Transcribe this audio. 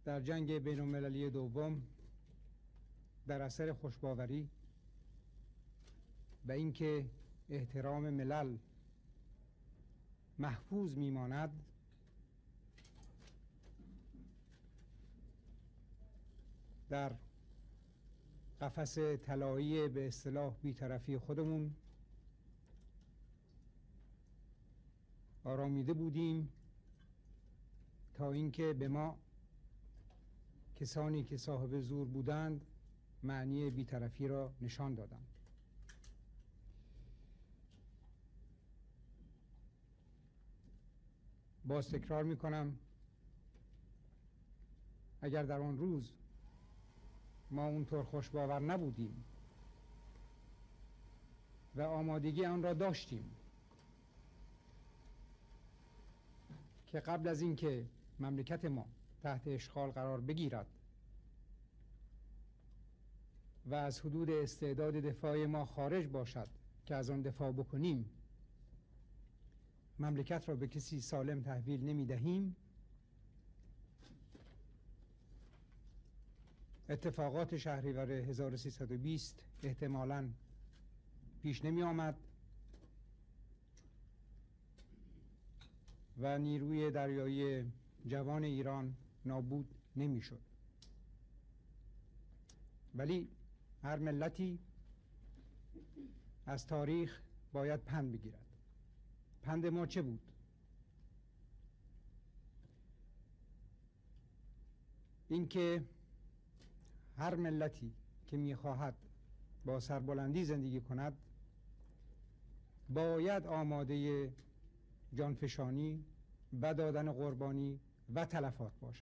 در جنگ بین المللی دوم در اثر خوشباوری و اینکه احترام ملل محفوظ میماند، در قفس طلایی به اصطلاح بی‌طرفی خودمون آرامیده بودیم تا اینکه به ما کسانی که صاحب زور بودند معنی بی‌طرفی را نشان دادند. باز تکرار میکنم، اگر در آن روز ما اونطور خوشباور نبودیم و آمادگی آن را داشتیم که قبل از اینکه مملکت ما تحت اشغال قرار بگیرد و از حدود استعداد دفاع ما خارج باشد که از آن دفاع بکنیم، مملکت را به کسی سالم تحویل نمی دهیم، اتفاقات شهریور 1320 احتمالاً پیش نمی آمد و نیروی دریایی جوان ایران نابود نمی شد. ولی هر ملتی از تاریخ باید پند بگیرد. پند ما چه بود؟ اینکه هر ملتی که می‌خواهد با سربلندی زندگی کند باید آماده جانفشانی و دادن قربانی و تلفات باشد.